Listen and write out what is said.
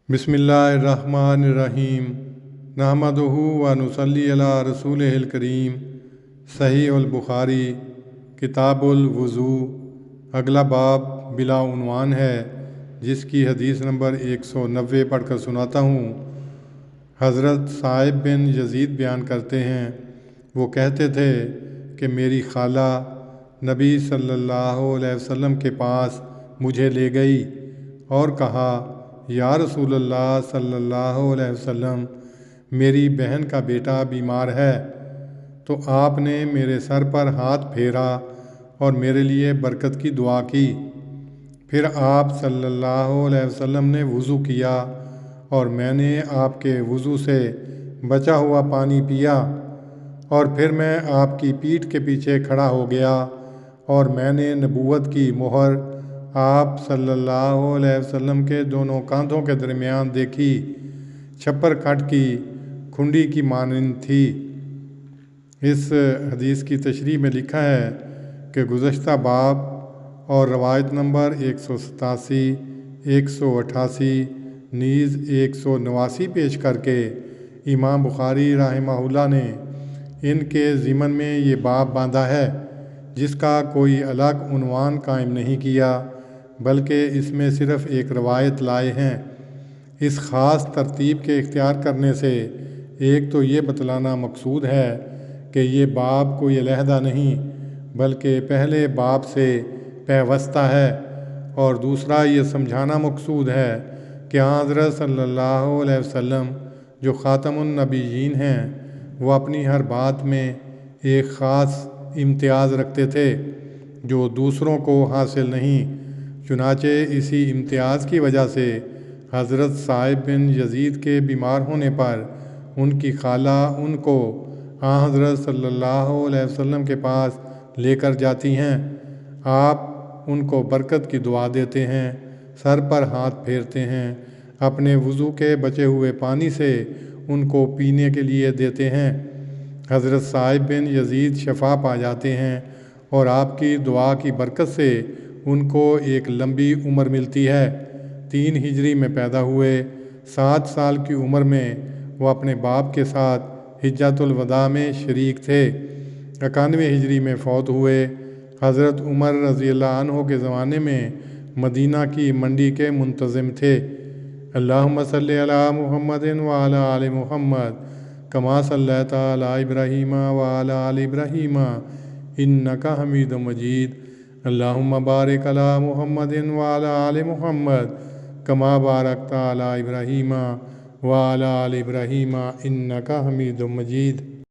बिस्मिल्लाहिर्रहमानिर्रहीम नहमदुहु व नुसल्ली अला रसूलिहिल करीम। सहीह अल बुखारी किताबुल वुज़ू। अगला बाब बिला उन्वान है, जिसकी हदीस नंबर 190 पढ़कर सुनाता हूँ। हज़रत साहिब बिन यज़ीद बयान करते हैं, वो कहते थे कि मेरी खाला नबी सल्लल्लाहु अलैहि वसल्लम के पास मुझे ले गई और कहा, या रसूलल्लाह सल्लल्लाहु अलैहि वसल्लम, मेरी बहन का बेटा बीमार है। तो आपने मेरे सर पर हाथ फेरा और मेरे लिए बरकत की दुआ की। फिर आप सल्लल्लाहु अलैहि वसल्लम ने वज़ू किया और मैंने आपके वज़ू से बचा हुआ पानी पिया, और फिर मैं आपकी पीठ के पीछे खड़ा हो गया और मैंने नबूवत की मोहर आप सल्लल्लाहु अलैहि वसल्लम के दोनों कांधों के दरमियान देखी। छप्पर खट की खुंडी की मानंद थी। इस हदीस की तशरीह में लिखा है कि गुज़श्ता बाब और रवायत नंबर 187, 188 नीज़ 189 पेश करके इमाम बुखारी रहमहुल्लाह ने इनके ज़िमन में ये बाब बांधा है, जिसका कोई अलग उन्वान कायम नहीं किया, बल्कि इसमें सिर्फ़ एक रवायत लाए हैं। इस ख़ास तरतीब के इख्तियार करने से एक तो ये बतलाना मकसूद है कि ये बाब कोई अलहदा नहीं, बल्कि पहले बाब से पैवस्ता है, और दूसरा ये समझाना मकसूद है कि हज़रत सल्लल्लाहु अलैहि वसल्लम जो ख़ातमुन नबिय्यीन हैं, वो अपनी हर बात में एक ख़ास इम्तियाज़ रखते थे जो दूसरों को हासिल नहीं। चुनाचे इसी इम्तियाज़ की वजह से हज़रत साहिब बिन यज़ीद के बीमार होने पर उनकी खाला उनको हज़रत सल्लल्लाहु अलैहि वसल्लम के पास लेकर जाती हैं। आप उनको बरकत की दुआ देते हैं, सर पर हाथ फेरते हैं, अपने वज़ू के बचे हुए पानी से उनको पीने के लिए देते हैं। हज़रत साहिब बिन यज़ीद शफ़ा पा जाते हैं और आपकी दुआ की बरकत से उनको एक लंबी उम्र मिलती है। 3 हिजरी में पैदा हुए। 7 साल की उम्र में वो अपने बाप के साथ हिज्जतुल वदा में शरीक थे। 91 हिजरी में फ़ौत हुए। हज़रत उमर रज़ियल्लाहु अन्हु के ज़माने में मदीना की मंडी के मुंतज़िम थे। अल्लाहुम्मा सल्लि अला मुहम्मदिन व अला आलि मुहम्मद कमा सल्लैता अला इब्राहीम व अला आलि इब्राहीम इन्नका हमीदुम मजीद। अल्लाहुम्मा बारिक अला मुहम्मदिन व अला आलि मुहम्मद कमा बारकता अला इब्राहीम व अला आलि इब्राहीम इन्नका हमीदुम मजीद।